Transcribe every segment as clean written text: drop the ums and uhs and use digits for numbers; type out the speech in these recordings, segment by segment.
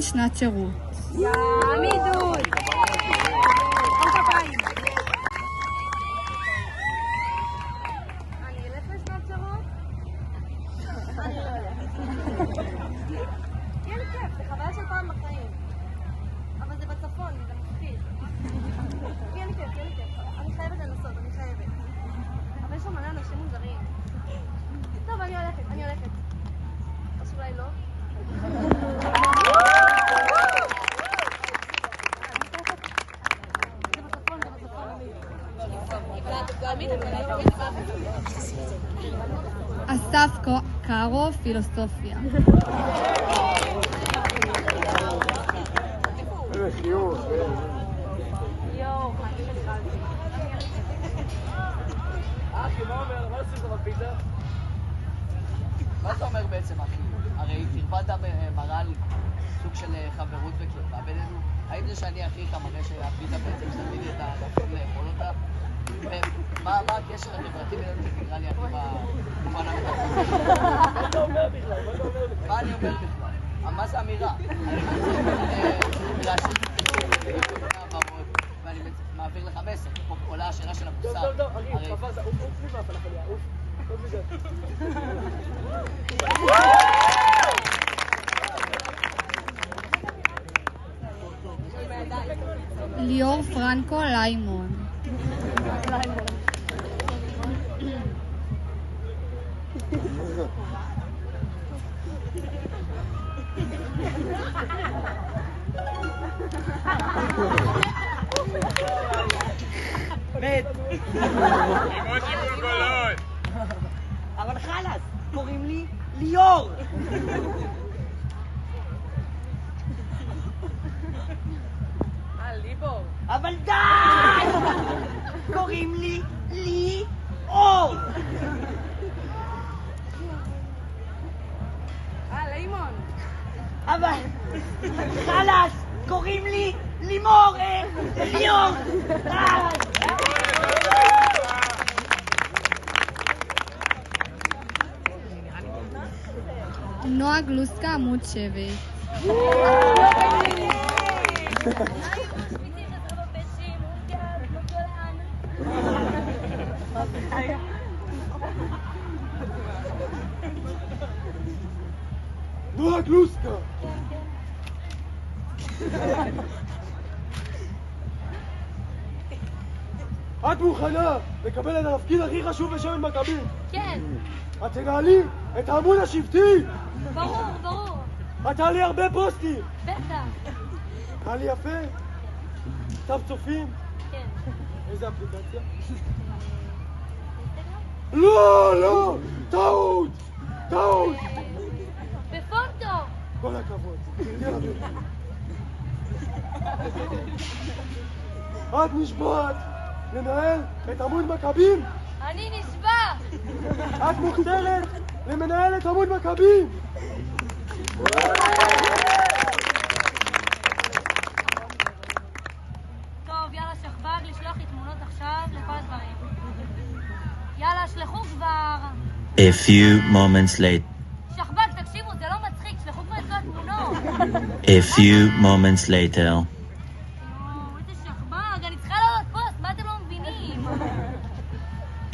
שנת שירות. עמידות! אני אלך לשנת שירות? אני לא אלך. תהיה לי כיף, זה חוויה של פעם בחיים. אבל זה בצפון, זה מפחיד. תהיה לי כיף. אני חייבת לנסות, אני חייבת. אבל יש שם מלא אנשים מוזרים. טוב, אני הולכת. אז אולי לא? אסף קארו, פילוסופיה. אחי, מה אומר? מה עושים לך בפיתה? מה אתה אומר בעצם, אחי? הרי תרבדת מראה על סוג של חברות וקרבה בינינו. האם זה שאני אחיך מראה שהפיתה בעצם שתמיד את הנפל לאכול אותה? מה הקשר החברתי בינינו שנראה לי הכי במובן המטאפיזי? מה אתה אומר בכלל? מה אני אומר בכלל? מה זה אמירה? ואני מעביר לך מסר, פה עולה השאלה של המוסר. טוב, אחי, חפש, אוף לי מהפלאפל, אוף. טוב מזה. ליאור פרנקו, ליימון. מת. אימוג'י גולגולות. אבל חלאס, קוראים לי ליאור. ליבור. אבל די! קוראים לי ליאור. לימון. אבל חלאס, קוראים לי לימור, ליאור. נועה גלוסקה, עמוד 7. נועה גלוסקה. את מוכנה לקבל את התפקיד הכי חשוב בשמן מכבים? כן. את תנהלי את העמוד השבטי. ברור. את תעלי הרבה פוסטים. בטח. תעלי יפה. כתב צופים. כן. איזה אפליקציה? לא, טעות. בפונטו. כל הכבוד. תרדי על הדרך. את נשבעת לנהל את עמוד מכבים? אני נשבע. את מוכתרת למנהל את עמוד מכבים. טוב, יאללה שכב"ג, לשלוח לי תמונות עכשיו לכל הדברים. יאללה, שלחו כבר. A few moments later. שכב"ג, תקשיבו, זה לא מצחיק, שלחו כבר את כל התמונות. A few moments later. איזה שכב"ג, אני צריכה לעלות פוסט, מה אתם לא מבינים?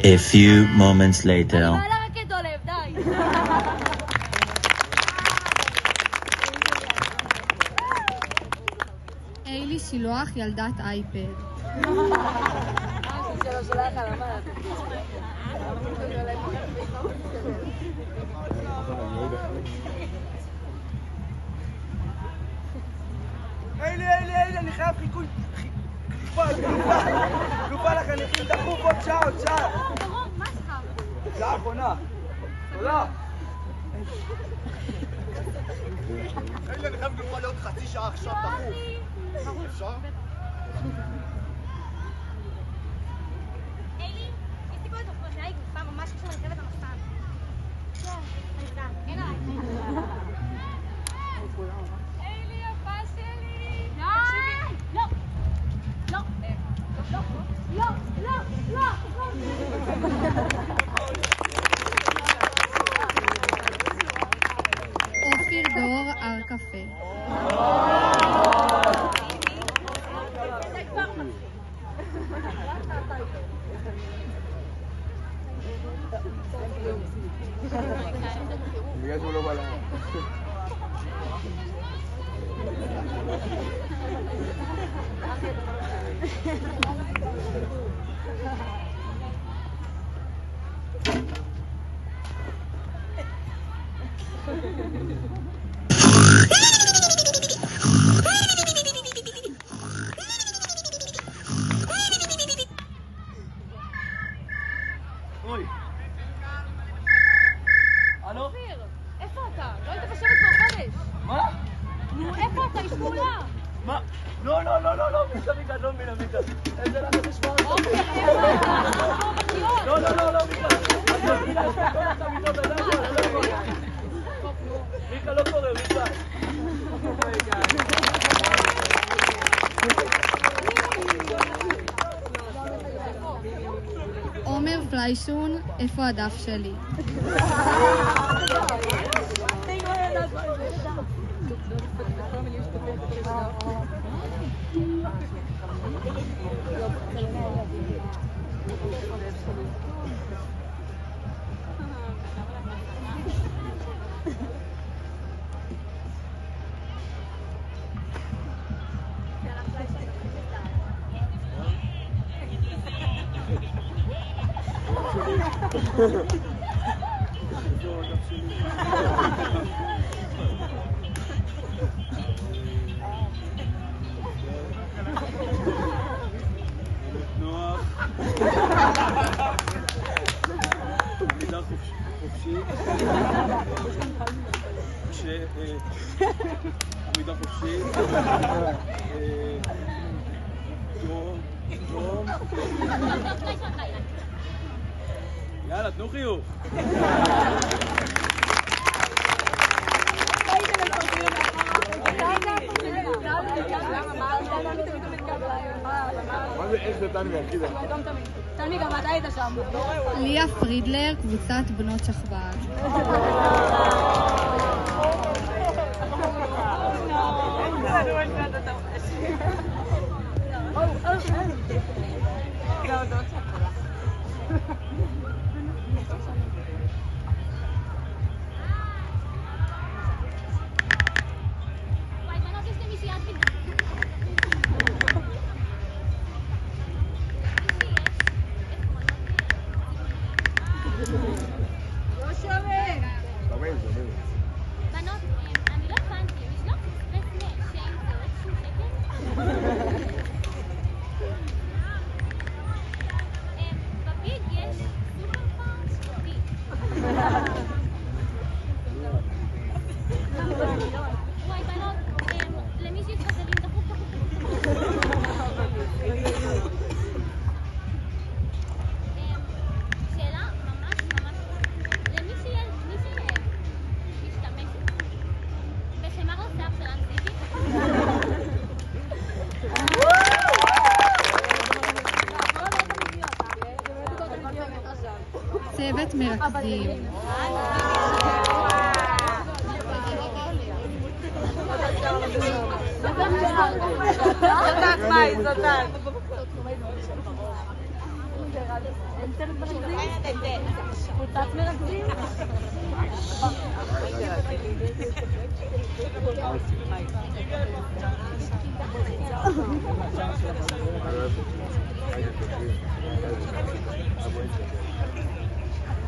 A few moments later. אני מעלה רק את דולב, די. איילי שילוח, ילדת אייפד. איילי, אני חייב חיקוי. גופה לכם, דחוף עוד שעה. ברור, מה שלך? שעה אחרונה. תודה. איילי, אני חייב גופה לעוד חצי שעה עכשיו דחוף. אפשר? איילי, יש לי פה את אופנועי גופה ממש כשאני חייבת המסן. כן, אני יודעת, אין עליי. איילי, יפה שלי. די! לא. אופיר דור, הר קפה. אוי. הלו? אופיר, איפה אתה? לא היית בשבט כבר חודש. מה? נו, איפה אתה? איש מעולה. מה? לא, לא, לא, לא, לא, מיטה, לא מבינה, מיטה. איזה לחץ יש בארץ? אופיר, איפה אתה? לא, לא, לא, לא, מיטה. מיטה, יש פה כל התמידות, אני לא יכול. מיקה, לא קורה, מיקה. עומר פליישון, איפה הדף שלי? נוח. עמידה חופשית. עמידה חופשית. דרום. יאללה, תנו חיוך. מה זה איך זה תנמי, אחי? תלמי, גם אתה היית שם. ליה פרידלר, קבוצת בנות שכב"ג. בנות, אני לא הבנתי, יש לו אקספרס שאין זה איזשהו שקל? בביג יש סופר פארם ביג. וואי, בנות, למי שיש חזלים דחוף. שאלה ממש למי שישתמש בחמר לשיער של אנסיבי? צוות מרכזים. קבוצת מרכזים?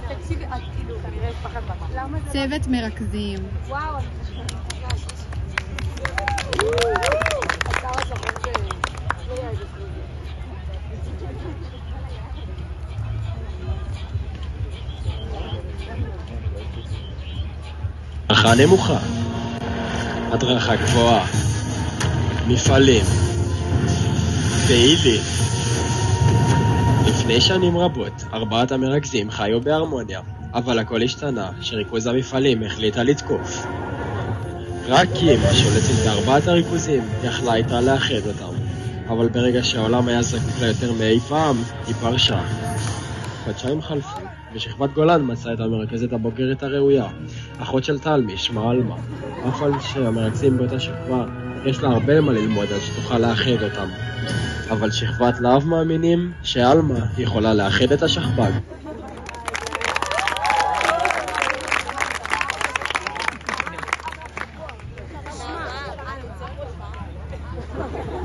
תקשיבי, את כאילו, כנראה יש פחד במה. למה זה? צוות מרכזים. וואו, הדרכה נמוכה, הדרכה גבוהה, מפעלים, פעילים. לפני שנים רבות, ארבעת המרכזים חיו בהרמוניה, אבל הכל השתנה שריכוז המפעלים החליטה לתקוף. רק קימה שולטת בארבעת הריכוזים יכלה הייתה לאחד אותם, אבל ברגע שהעולם היה זקוק לה יותר מאי פעם, היא פרשה. חודשיים חלפו, ושכבת גולן מצאה את המרכזת הבוגרת הראויה, אחות של תלמי, שמה אלמה. אף על שהמרכזים באותה שכבה, יש לה הרבה מה ללמוד עד שתוכל לאחד אותם. אבל שכבת להב מאמינים שאלמה יכולה לאחד את השכב"ג.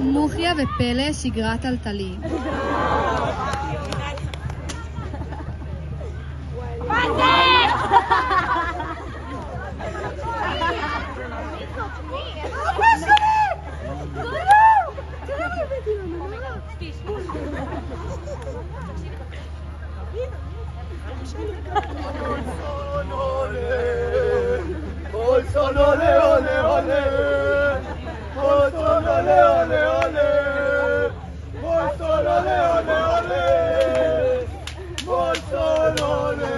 מוחיה ופלא שגרת טלטלים. Bolson ole ole ole Bolson ole ole ole Bolson ole ole ole Bolson ole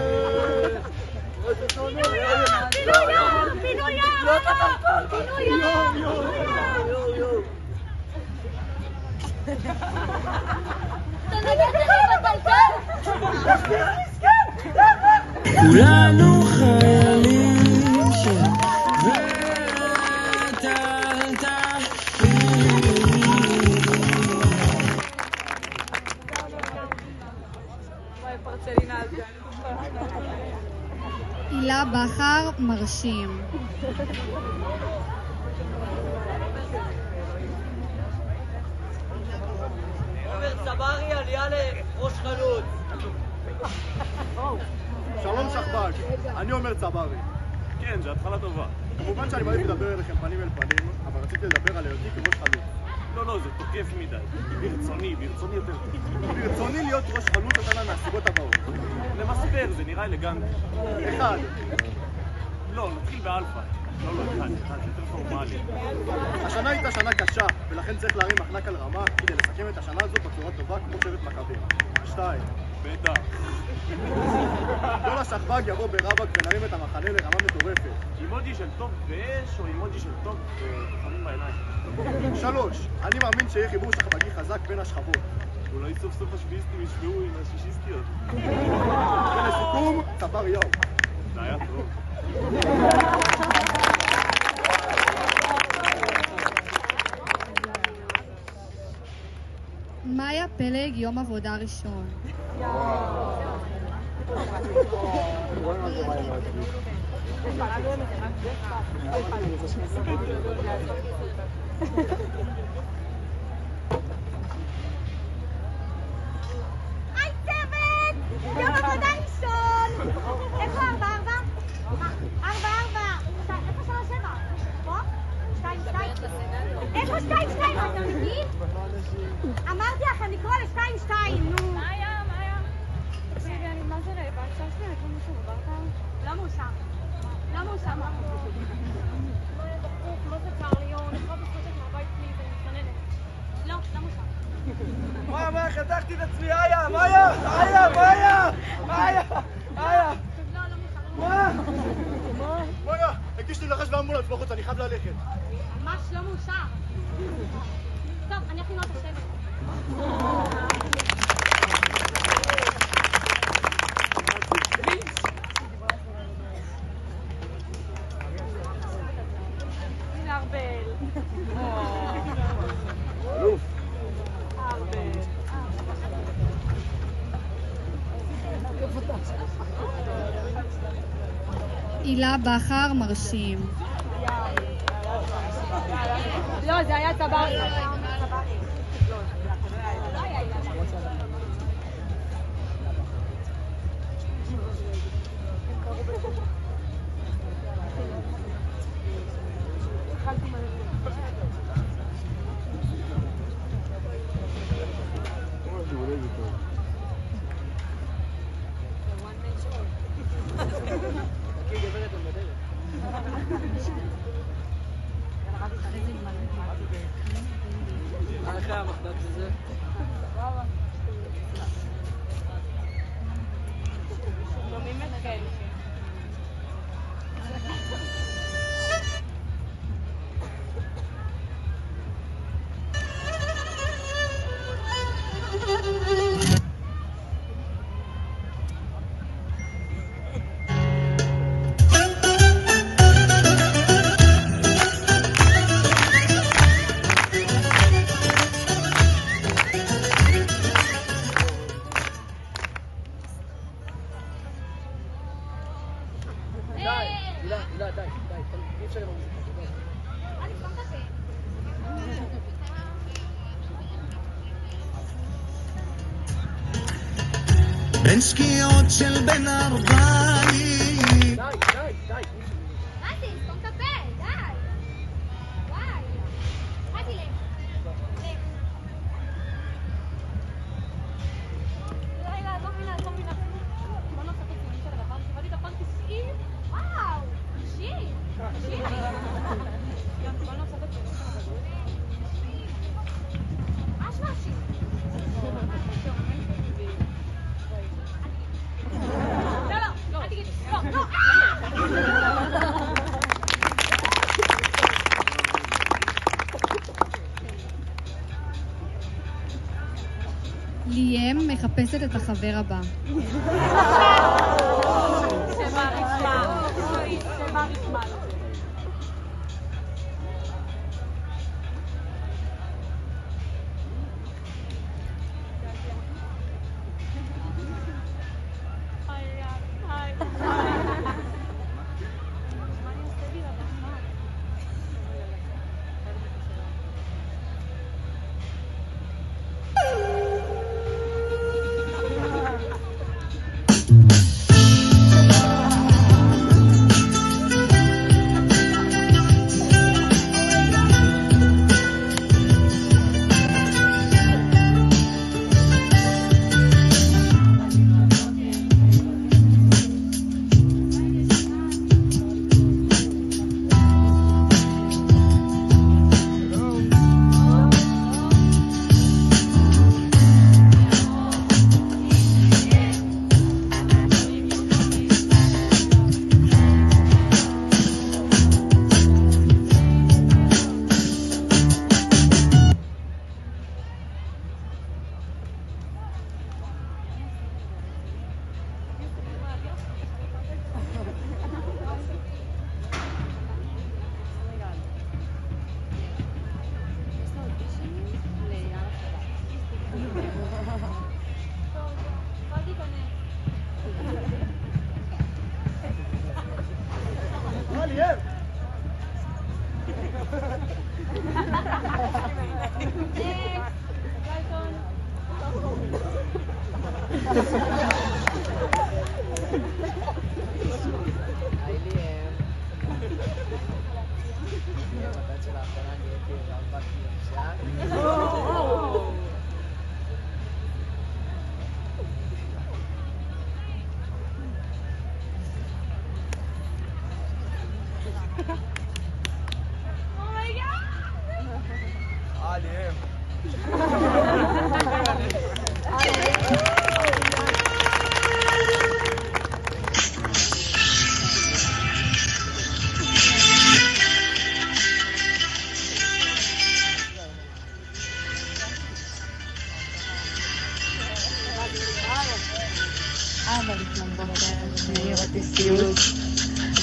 כולנו חיילים של הילה בכר מרשים. עומר צברי, עלייה לראש חלוץ. שלום שכב"ג, אני אומר צברי. כן, זו התחלה טובה. כמובן שאני מעדיף לדבר אליכם פנים אל פנים, אבל רציתי לדבר על היותי כראש חלוץ. לא, זה תוקף מדי. ברצוני יותר. ברצוני להיות ראש חלוץ אותנה מהסיבות הבאות. למספר, זה נראה אלגנטי. אחד. לא, נתחיל באלפא. לא, אחד, זה יותר פורמלי. השנה הייתה שנה קשה, ולכן צריך להרים מחנק על רמה כדי לסכם את השנה הזאת בצורה טובה כמו שבט מכבים. 2. בטח. כל השכב"ג יבוא ברבק ונרים את המחנה לרמה מטורפת. אימוג'י של טוב באש או אימוג'י של טוב וחמים בעיניים? 3. אני מאמין שיהיה חיבור שכב"גי חזק בין השכבות. אולי סוף סוף השביעיסטים ישבעו עם השישיסטיות. ולסיכום, צבר יאו. זה היה טוב. מאיה פלג יום עבודה ראשון. היי צוות! יום עבודה ראשון! איפה 4? איפה 3-7? פה? 2-2? איפה 2-2? אתה מבין? אמרתי לכם לקרוא ל-2-2, נו. מאיה? תקשיבי, אני מה זה רעבה? אפשר שלי לקרוא מישהו בברקה? למה הוא שם? לא יהיה דחוף, לא זה קר לי, אני יכולה בזכותך מהבית פליז, אני מתכננת. לא, למה הוא שם? מאיה, חתכתי את עצמי, מאיה! מאיה, הגיש לי לחש ואמבולנס בחוץ, אני חייב ללכת. ממש לא מאושר. טוב, אני אכין עוד השבת. הנה ארבל. אלוף. ארבל. הילה בכר מרשים. לא, זה היה צברי. אחרי המחדק הזה. שומעים את כן. הילה, די. בין שקיעות של בין 40. רזי, סתום את הפה, די. וואי. רזי, לך. לילה, לא מבינה. בוא נעשה את הציונים של הדבר, שבאתי את הפעם 90. וואו, 90. בוא נעשה את הציונים של הדבר. משהו. לא, אל תגיד, לא. ליאם מחפשת את החבר הבא. שמה רשמה.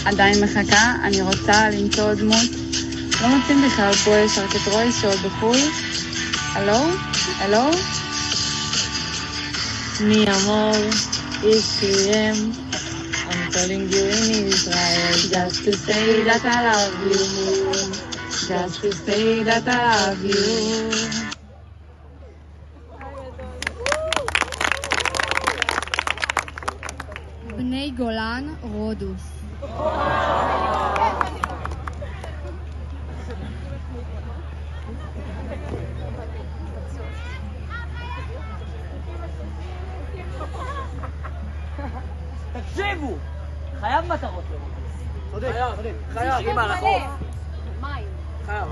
עדיין מחכה, אני רוצה למצוא עוד דמות. לא מוצאים בכלל פה, יש רק את רויס שעוד בחו"ל. הלו? Mi amor, it's PM. I'm calling you in Israel just to say that I love you. Just to say that I love you. בני גולן, רודוס. תקשיבו! חייב מטרות לרודוס. חייב, עם הרחוב. מים. חייב.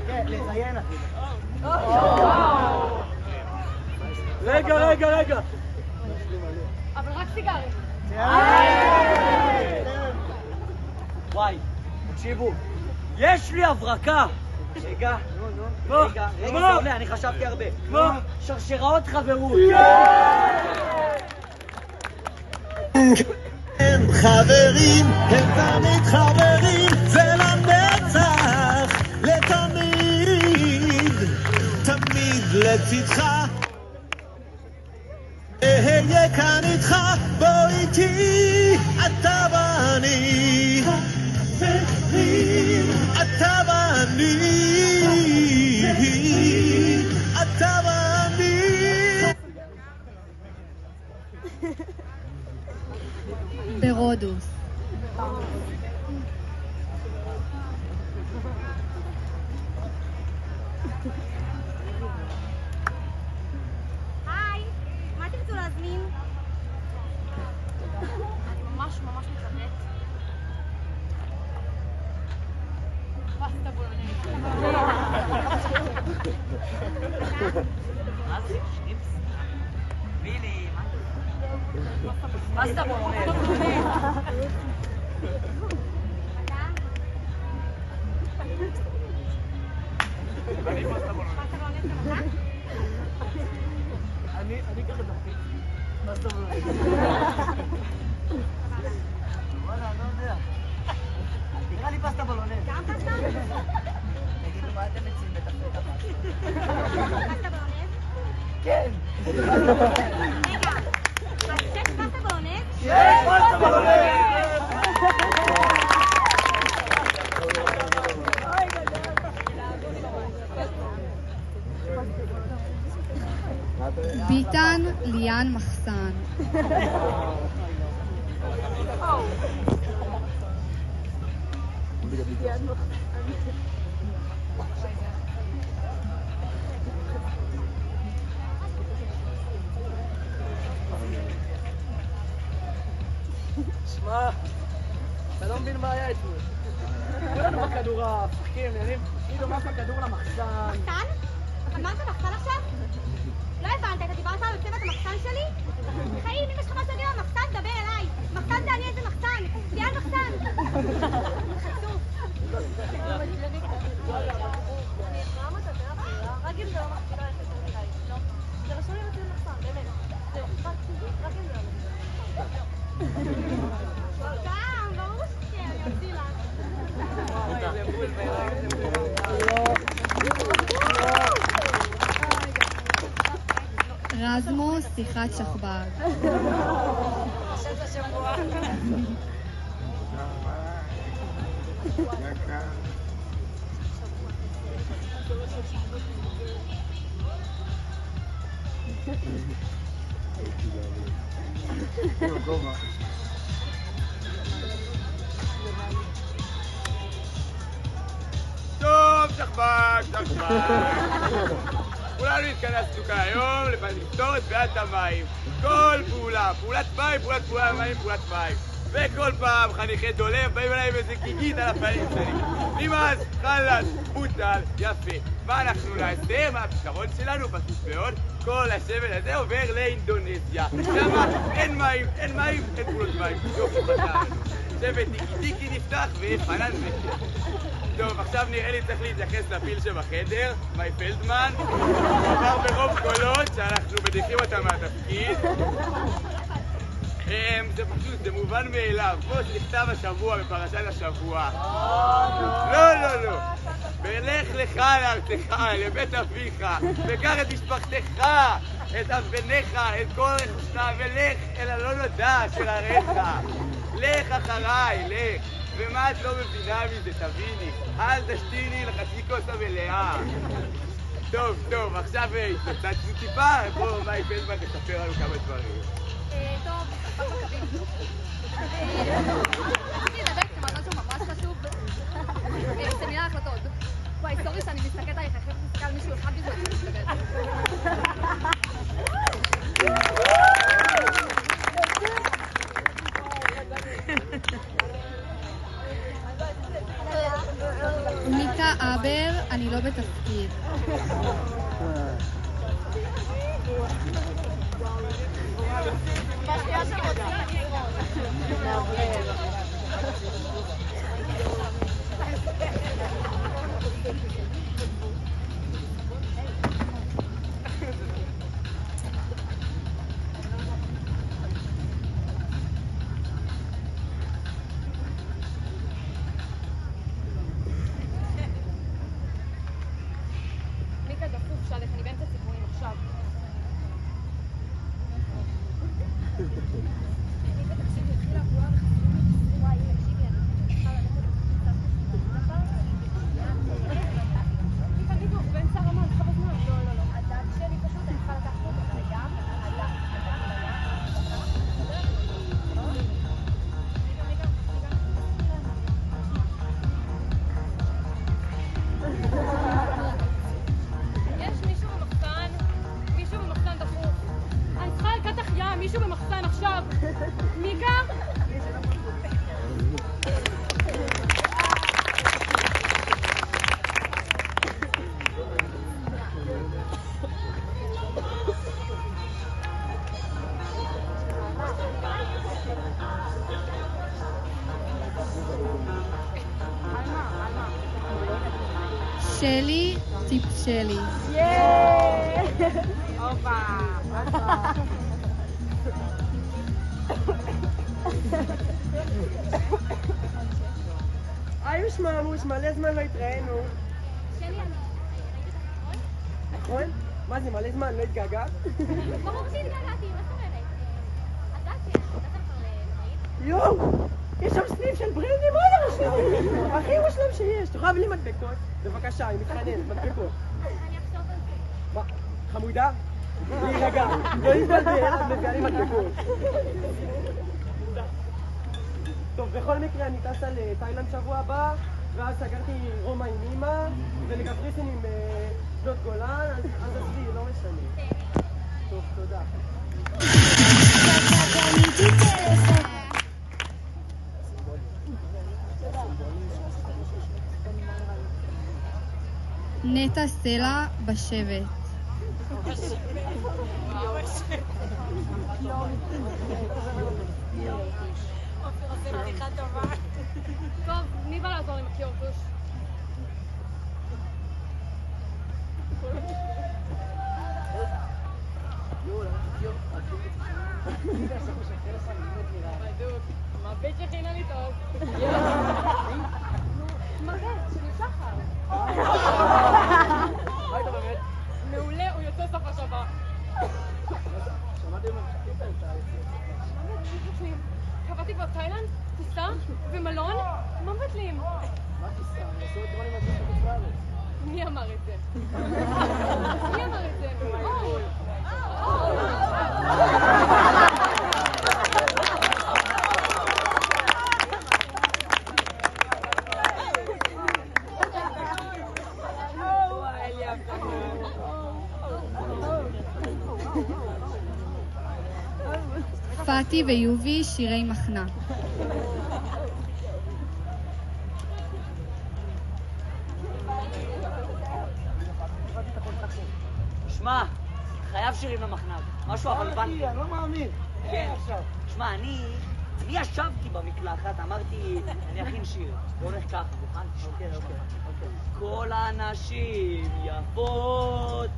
כן, לציין אפילו. רגע. אבל רק סיגרים. וואי, תקשיבו, יש לי הברקה. רגע, זה עולה, אני חשבתי הרבה. שרשראות חברות. הם חברים, הם תמיד חברים, זה לנצח, לתמיד, תמיד לצדך. אהיה כאן איתך, בוא איתי, אתה ואני, אתה ואני, אתה ואני. ברודוס. היי, מה תרצו להזמין? אני ממש מתלבט. פסטה בולונז. מה זה? שניפס? בילי, מה זה? פסטה בולונז. אני פסטה בולונז. אני אקח את הפית. פסטה בולונז. וואלה, אני לא יודע. תקרא לי פסטה בולונז. גם פסטה? תגידו, מה אתם מציעים בתפריט הפסטה? פסטה בולונז? כן. רגע, אז יש פסטה בולונז? יש פסטה בולונז! ביטן ליאן מחסן. שמע, אתה לא מבין מה היה אתמול. כולנו בכדורעף, משחקים, נהנים. כאילו, מה הכדור למחסן? מחסן? אמרת מחסן עכשיו? לא הבנת, אתה דיברת על צוות המחסן שלי? חיים, אם יש לך משהו להגיד על מחסן, דבר אליי. מחסן זה אני איזה מחסן. ליאן מחסן. חצוף. רק אם זה לא מחסן, לא יחד אליי. לא. זה רשום לי בצוות מחסן, באמת. זהו, רק אם זה לא מחסן. גם, ברור שכן, אני אוציא לך. רזמו שיחת שכב"ג. טוב, שכב"ג. כולנו התכנסנו כאן היום לפתור את בעיית המים. כל פעולת מים, פעולת מים, פעולת מים. וכל פעם חניכי דולב באים אליי עם איזה גיגית על הפנים שלי. נמאס, חלאס, בוטל, יפה. מה אנחנו נעשה? מה הפתרון שלנו? פשוט מאוד. כל השמן הזה עובר לאינדונזיה. למה? אין מים, אין פעולות מים. יופי, פתרנו. שבט טיקי נפתח ופנן וכן. טוב, עכשיו נראה לי צריך להתייחס לפיל שבחדר, מי פלדמן. הוא עבר ברוב קולות שאנחנו מדיחים אותם מהתפקיד. זה פשוט, זה מובן מאליו. כמו שנכתב השבוע בפרשת השבוע. לא. ולך לך לארצך, לבית אביך, וקח את משפחתך, את אבניך, את כל רכושך, ולך אל הלא נודע של עריך. לך אחריי, לך. ומה את לא מבינה מזה, תביני. אל תשתיני לחצי כוס המלאה. טוב, עכשיו התנצצנו טיפה, בואו, מאי פלדמן תספר לנו כמה דברים. טוב, רציתי לדבר איתכם על משהו ממש חשוב. זה מילה החלטות. וואי, סורי שאני מסתכלת עליך, אחרי מסתכל על מישהו אחד בזה, אני מסתכלת. מיקה אבר, אני לא בתפקיד. מיקה דפוק, שלך, אני באמצע סיפורים עכשיו. מיקה, תקשיבי, התחילה הבועה וחסרים. וואי, תקשיבי, אני צריכה ללכת מישהו במחסן עכשיו. מיקה? שלי, טיפ שלי. הופה. היי משמעמוש, מלא זמן לא התראינו. שלי, אני ראיתי אותך, נכון? מה זה, מלא זמן, לא התגעגעת? ברור שהתגעגעתי, מה זאת אומרת? אתה כבר לבית? יואו! יש שם סניף של ברינדי, מה זה מושלם? הכי מושלם שיש. תוכל בלי מדבקות? בבקשה, אני מתחנן, מדבקות. אני אחשוב על זה. מה? חמודה? להירגע, לא להתבלבל, את מביאה לי מדבקות. טוב, בכל מקרה אני טסה לתאילנד שבוע הבא, ואז סגרתי רומא עם אמא, ולקפריסין עם שדות גולן, אז עזבי, לא משנה. טוב, תודה. נטע סלע בשבט. טוב, מי בא לעזור עם הקיורטוש? מבט שכינה לי טוב. מבט, של שחר. מעולה, הוא יוצא סוף השבוע. קבעתי כבר תאילנד, טיסה ומלון, מה מבטלים? מה טיסה? אני עושה אותי מה אני מבטלים בארץ. מי אמר את זה? מי אמר את זה? פאטי ויובי, שירי מחנה. שמע, חייב שירים למחנב. משהו אבל בנתי. אני לא מאמין. כן. שמע, אני ישבתי במקלחת, אמרתי, אני אכין שיר. זה הולך ככה, מוכן? אוקיי. כל הנשים יפות.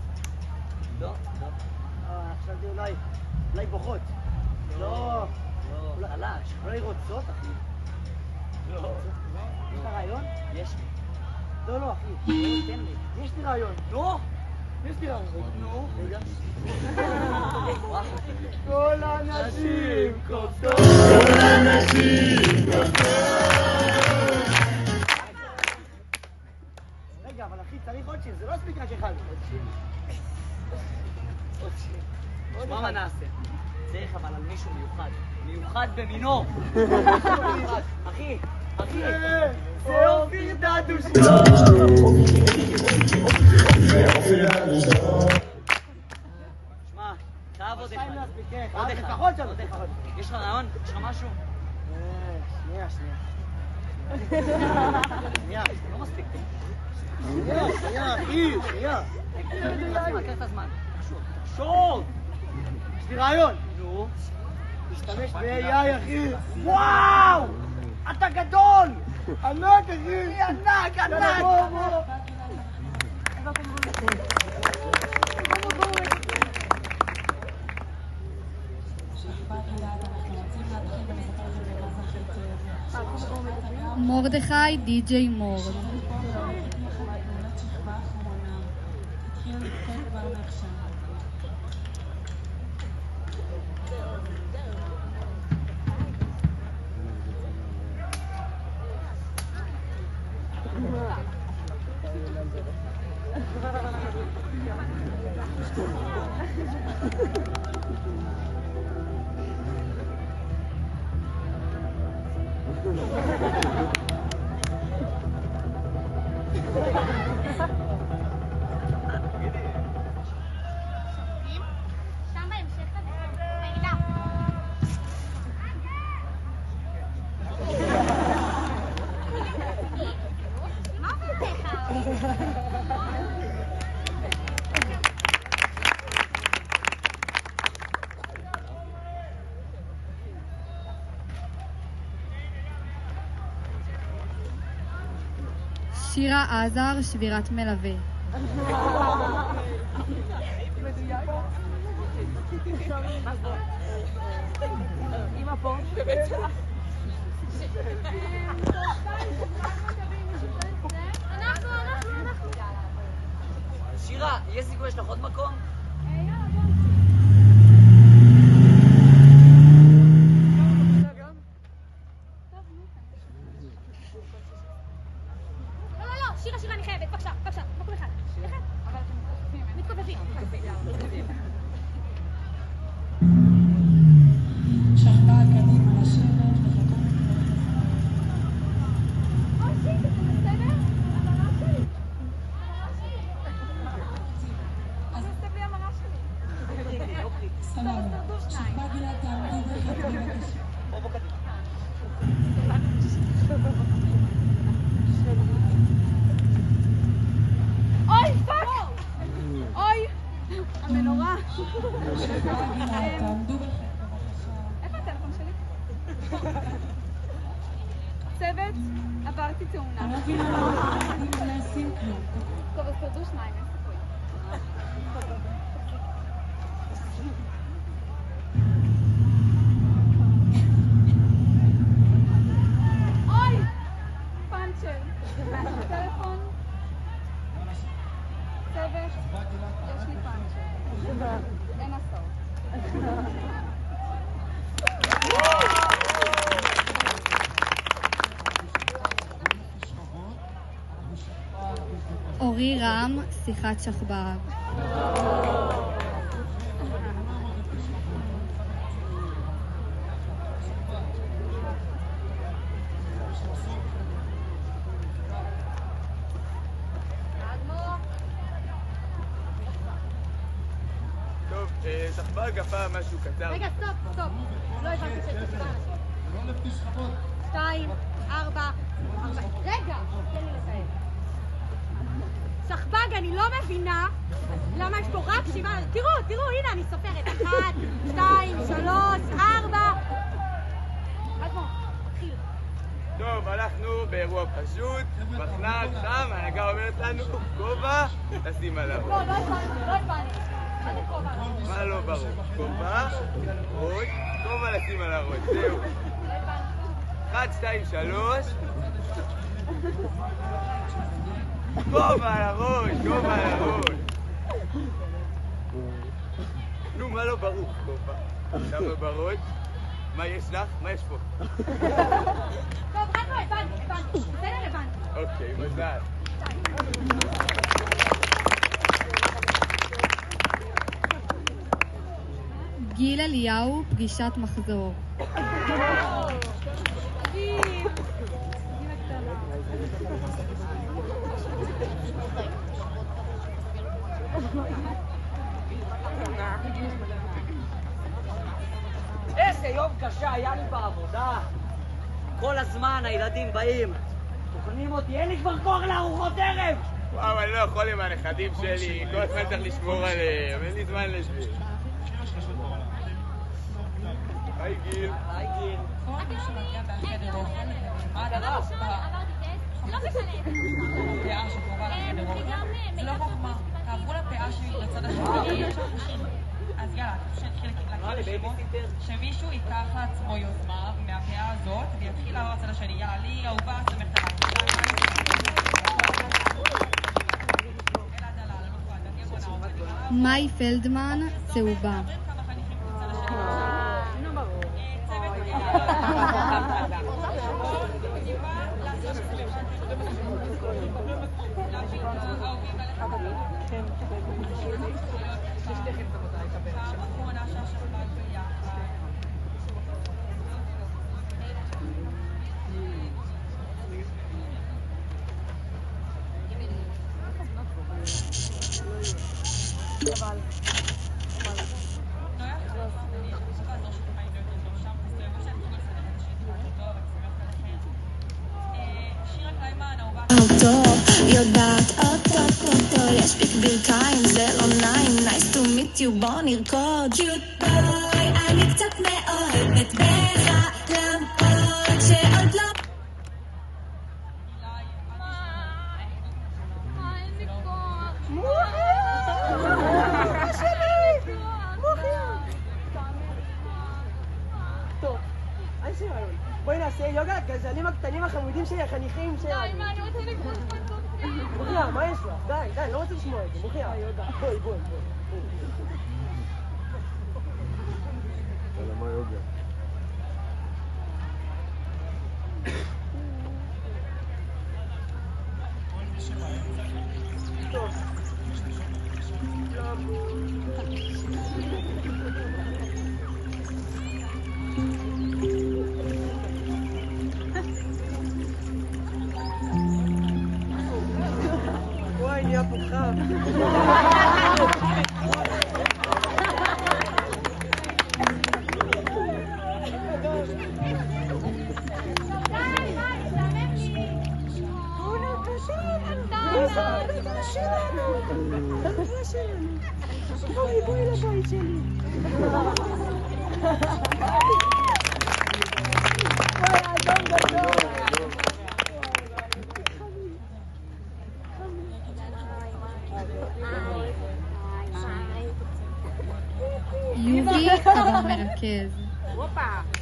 לא. חשבתי אולי בוכות. לא. חלש. אולי רוצות, אחי. לא. יש לך רעיון? יש לי. לא, אחי. תן לי. יש לי רעיון. לא. יש לי רעיון. נו. רגע. כל הנשים קופצות. רגע, אבל אחי, צריך עוד שיר, זה לא הספיק רק אחד. שמע מה נעשה? צריך אבל על מישהו מיוחד. מיוחד במינו. אחי, זה אופיר דדוש. שמע, תאהב עוד אחד. עוד אחד. יש לך רעיון? יש לך משהו? שנייה. לא מספיק. שנייה, אחי, שנייה. לקח את הזמן. תחשוב. יש לי רעיון. נו. תשתמש ב-AI, אחי. וואו! אתה גדול! ענק, אחי! ענק! בוא. מורדכי, די.ג'יי מורד. שם בהמשך הזה, פעילה. שירה עזר, שבירת מלווה. אמא פה. אנחנו. שירה, יש סיכוי יש לך עוד מקום? לא, שירה, אני חייבת, בבקשה, מקום אחד. מתכופפים. שכבה קדימה לשבת וחכות. סבבה. שכבה גילה תעמדו בחד בבקשה. אוי, פאק! אוי! המנורה. שכבה גילה תעמדו בחד בבקשה. איפה הטלפון שלי? צוות, עברתי תאונה. אני לא מבינה מה אתם יודעים להשים כלום. טוב, אז תרדו שניים, אין סיכוי. אוי! פאנצ'ר. טלפון. צוות, יש לי פאנצ'ר. אין הסעות. אורי רם, שיחת שכבר. טוב, שכבר הפעם משהו קצר. רגע, סטופ. לא הבנתי שיש לי שכבות. 2, 4. רגע, תן לי לסיים. שכבג, אני לא מבינה למה יש פה רק 7. תראו, הנה אני סופרת. 1, 2, 3, 4. אדמו, תתחיל. טוב, אנחנו באירוע פשוט, מחנק שם, ההנהגה אומרת לנו, כובע, תשים עליו. לא הבנתי. מה לא ברור? כובע, ראש, כובע לשים על הראש, זהו. 1, 2, 3. כובע על הראש, כובע על הראש. נו, מה לא ברור? כובע, שם בראש. מה יש לך? מה יש פה? טוב, הבנתי. בסדר, הבנתי. אוקיי, מזל. גיל אליהו, פגישת מחזור. איזה יום קשה היה לי בעבודה. כל הזמן הילדים באים, תוכנים אותי, אין לי כבר כוח לארוחות ערב. וואו, אני לא יכול עם הנכדים שלי, כל הזמן צריך לשמור עליהם, אין לי זמן לזה. היי גיל. היי גיל. מה קרה? עברתי טסט, לא משנה. פאה שקרובה לחדר אוכל. זה לא חוכמה. תעברו לפאה שהיא לצד השני. אז יאללה, שנתחיל להכיר בשמות. שמישהו ייקח לעצמו יוזמה מהפאה הזאת ויתחיל לעבור לצד השני. יאללה, לי אהובה, סמכת מאי פלדמן, צהובה. יודעת אותו, יש פיק ברכיים, זה לא נעים, nice to meet you, בוא נרקוד. cute boy, אני קצת מאוהבת בך, למרות שעוד לא... נעשה יוגה? הגזענים הקטנים החמודים שלי, החניכים שלי. די, מה, אני רוצה לקרוא את הסופרים. מוחיה, מה יש לך? די, די, לא רוצה לשמוע את זה. מוחיה, בואי, בואי. מה יוגה? וואי, נהיה פה חם. בואי לבית שלי. וואי, אדום גדול. יובי, חבר מרכז.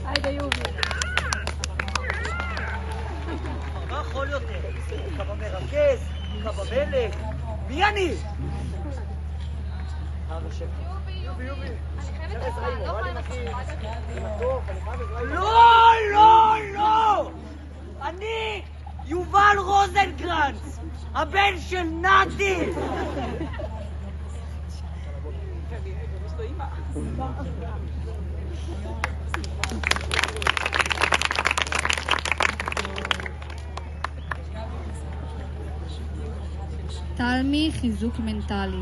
היידה יובי. מה יכול יותר? חבר מרכז, חבר מלך. מי אני? יובי. אני חייבת לא! אני יובל רוזנקרנץ, הבן של נתי! תלמי, חיזוק מנטלי.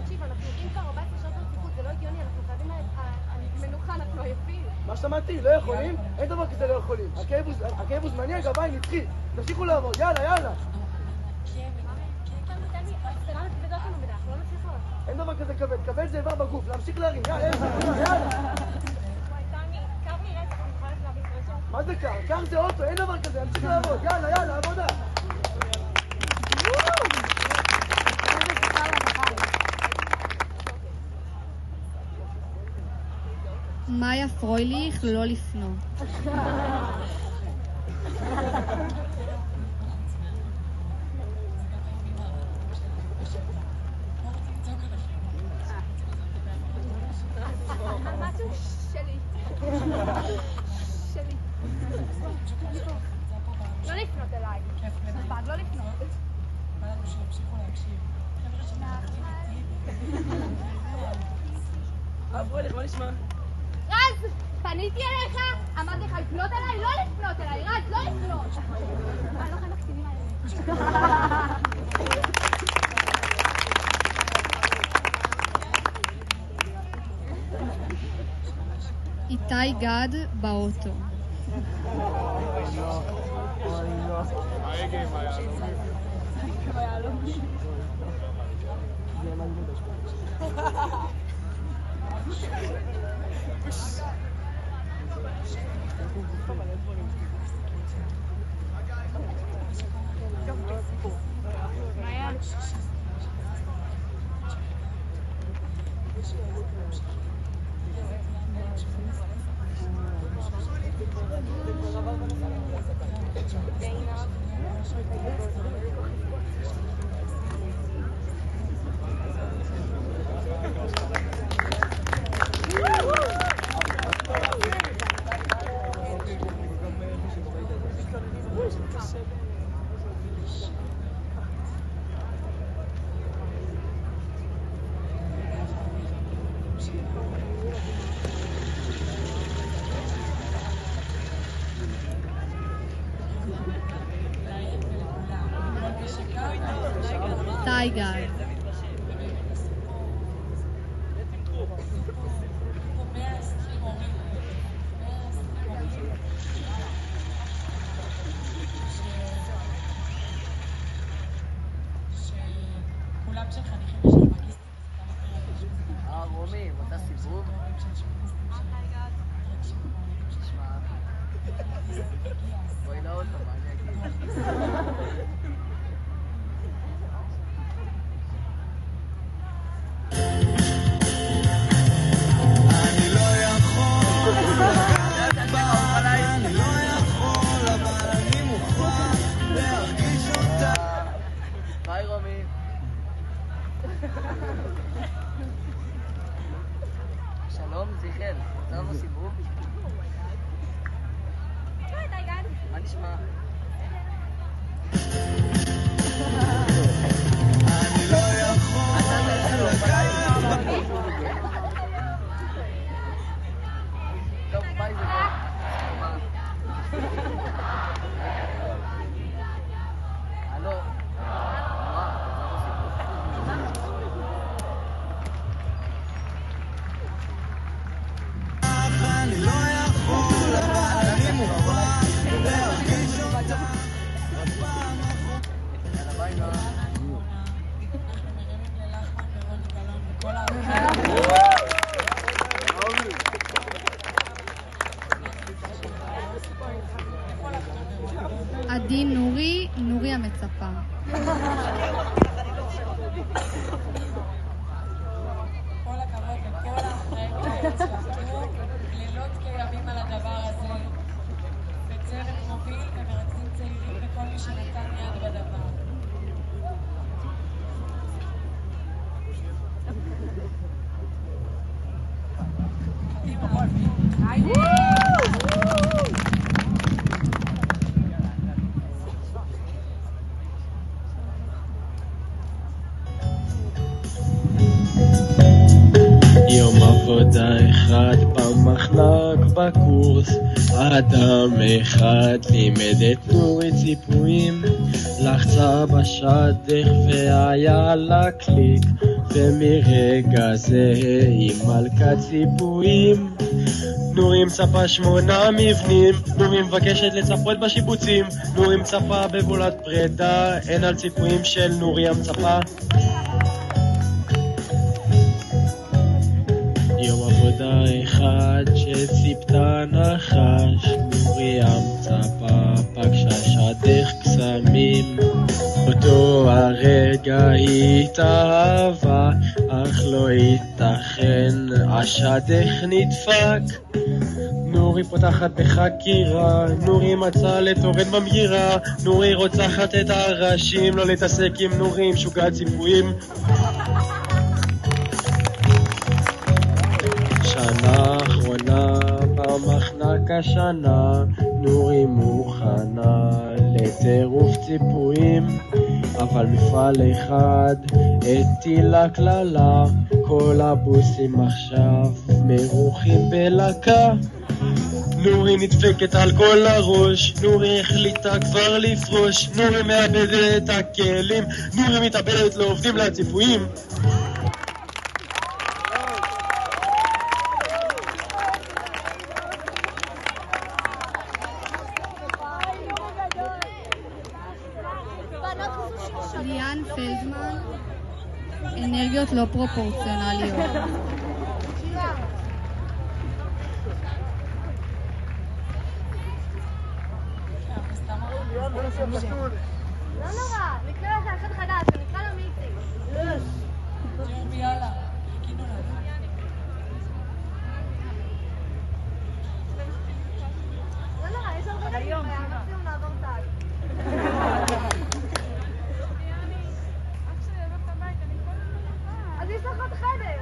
תקשיב, אנחנו יודעים כבר 14 שעות רציפות, זה לא הגיוני, אנחנו חייבים מנוחה, אנחנו עייפים. מה שמעתי? לא יכולים? אין דבר כזה לא יכולים. הכאב הוא זמני, הגביים נצחי. תמשיכו לעבוד, יאללה. אין דבר כזה כבד, כבד זה איבר בגוף, להמשיך להרים, יאללה. מה זה קר? קר זה אוטו, אין דבר כזה, להמשיך לעבוד, יאללה, עבודה. מאיה פרויליך, לא לפנות. משהו שלי. לא לפנות אליי. סבג, לא לפנות. פרויליך, מה נשמע? רז, פניתי אליך, אמרתי לך לפנות אליי, לא לפנות אליי, רז, לא לפנות. אני לא חייבת קצינים עליהם. איתי גד באוטו. טייגר. קלאב של חניכים ושל מגיסטים. רומי, רוצה סיבוב? תשמע, בואי לא אותו, מה אני אגיד? ביי רומי. שלום, זיכל, רוצה לנו סיבוב? מה נשמע? אני לא יכול טוב, ביי זיכל. הלו. אני לא יכול, אבל אני מוכן להרגיש אותה בפעם אחת. יאללה ביי נועה. אנחנו מרימים ללחמן ורוני גלון וכל הערבים. עדי נורי, נורי המצפה. כל הכבוד לכל האחראים שעבדו לילות כימים על הדבר הזה, בצוות מוביל ומרכזים צעירים וכל מי שנתן יד בדבר. יום עבודה אחד במחנק בקורס, אדם אחד לימד את נורי ציפויים, לחצה בשדך והיה לה קליק, ומרגע זה היא מלכת ציפויים. נורי מצפה 8 מבנים, נורי מבקשת לצפות בשיפוצים, נורי מצפה בבולת פרידה, אין על ציפויים של נורי המצפה. יום עבודה אחד שציפתה נחש, נורי המצפה פגשה שדך קסמים, אותו הרגע היא התאהבה, אך לא ייתכן, השדך נדפק. נורי פותחת בחקירה, נורי מצאה לתורן במגירה, נורי רוצחת את הראשים, לא להתעסק עם נורי משוגעת ציפויים. שנה אחרונה במחנק השנה, נורי מוכנה לטירוף ציפויים, אבל מפעל אחד הטילה כללה, כל הבוסים עכשיו מרוחים בלקה. נורי נדפקת על כל הראש, נורי החליטה כבר לפרוש, נורי מאבדת את הכלים, נורי מתאבדת לעובדים לציפויים. ליאן פלדמן, אנרגיות לא פרופורציונליות. לא נורא, נקרא לזה אחד חדש, ונקרא לו מיצי. ג'רבי יאללה, חיכינו לנו. לא נורא, יש הרבה דברים, מקסימום נעבור צעד. אז יש לך עוד חדר.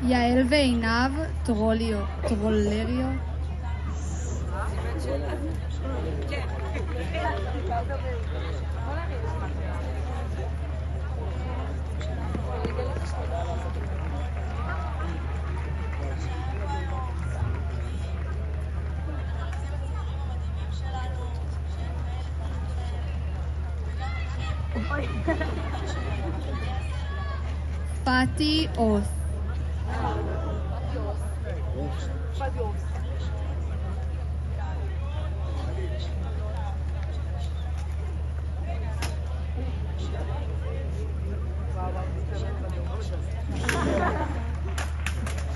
יעל ועינב, טרולריות. כן. פאטי אוס.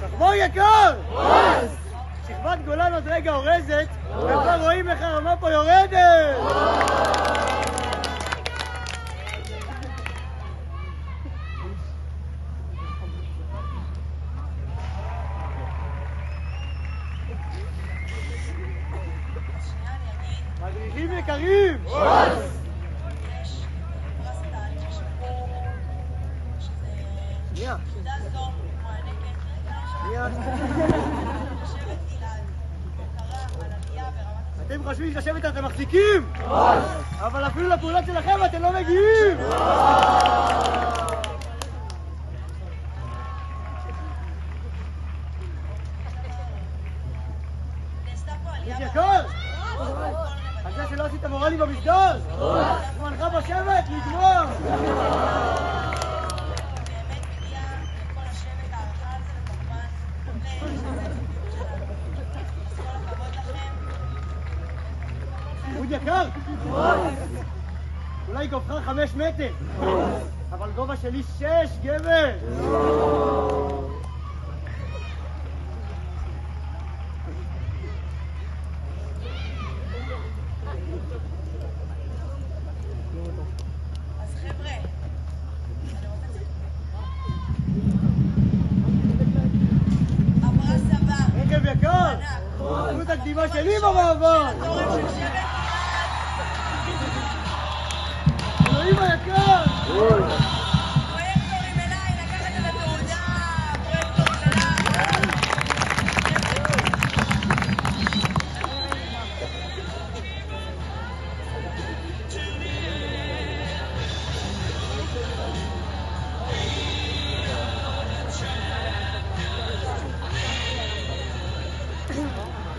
שחמור יקר! שכבת גולן עוד רגע אורזת, וכבר רואים איך הרמה פה יורדת! מדריכים יקרים! שנייה. אתם חושבים לשבת אתם מחזיקים? אבל אפילו לפעולות שלכם אתם לא מגיעים! יש יקר! על זה שלא עשית מורלי במסדור? זמנך בשבת, לגמור! עוד יקר! אולי גובך 5 מטר, אבל גובה שלי 6, גבר! אז חבר'ה, הפרס הבא. רגב יקר! תראו את הקדימה שלי במעבר! אלוהים היקר! פרויקטורים אליי, לקחת את התעודה, פרויקטורים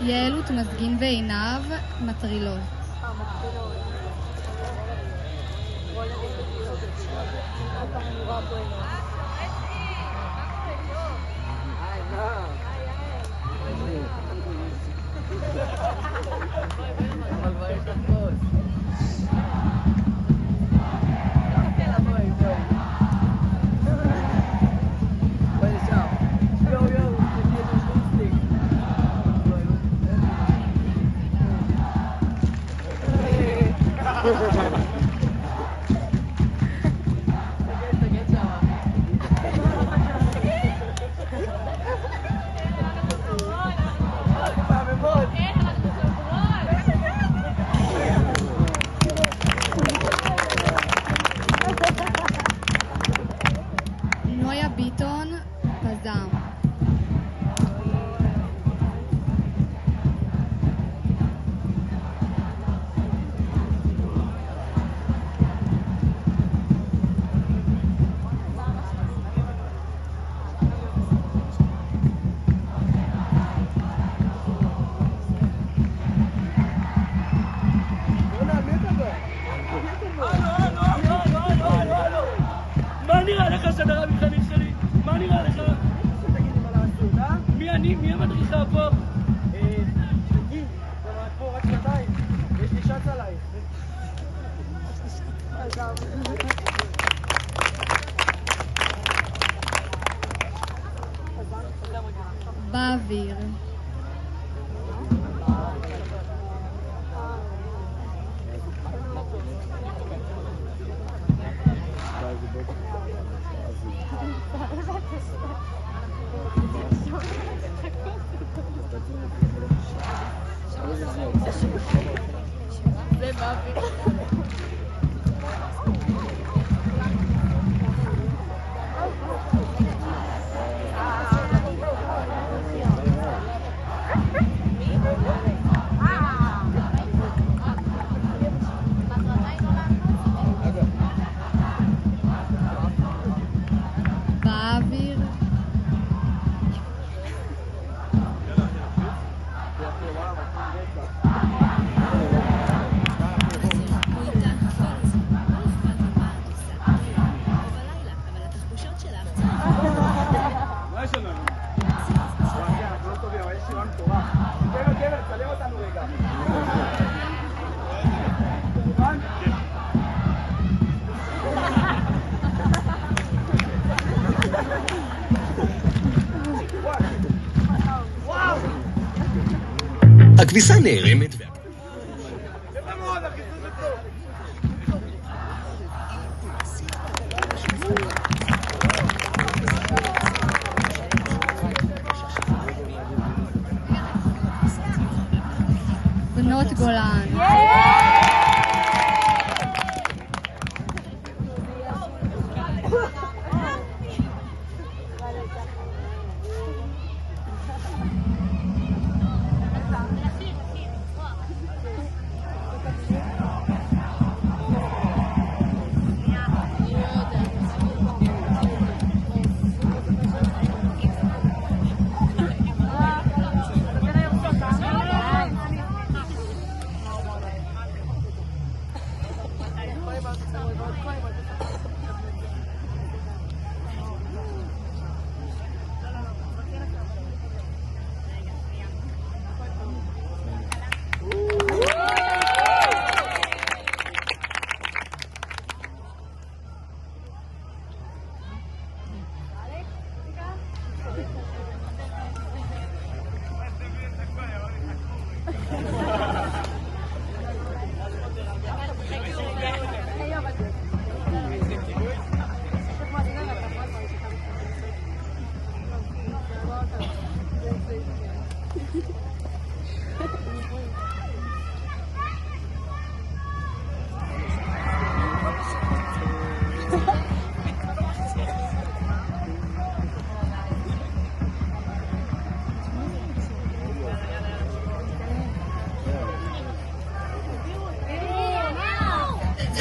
יעלות מזגין ועיניו מטרילות. נויה ביטון, פזם. מה נראה לך שדרה מבחנים שלי? מה נראה לך? תגיד לי מה לעשות, אה? מי אני? מי המדריכה פה? תגיד, את פה רק 200, יש לי שץ עלייך. באוויר. זה באוויר. הכביסה נערמת בנות גולן.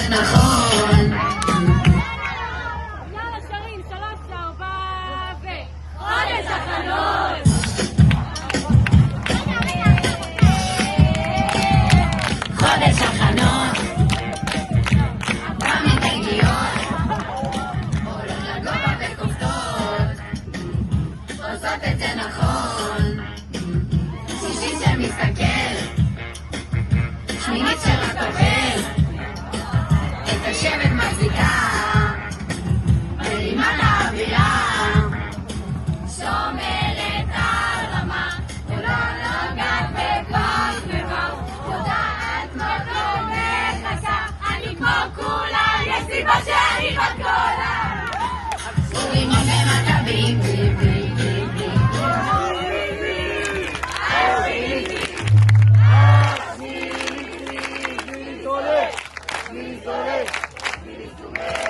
נכון יאללה שרים, 3, 4 ו... חודש החלון! חודש החנות תמיד הגיעות עולות לגובה וקופטות עושות את זה נכון שישית שמסתכל שמינית שרק עובד את השבט מחזיקה מרימה לאווירה שומרת על רמה ולא נוגעת בכל דבר יודעת מקום מחכה אני כמו כולם יש סיבה שאני בת גולה סורים ומכבים בי בי בי בי Vili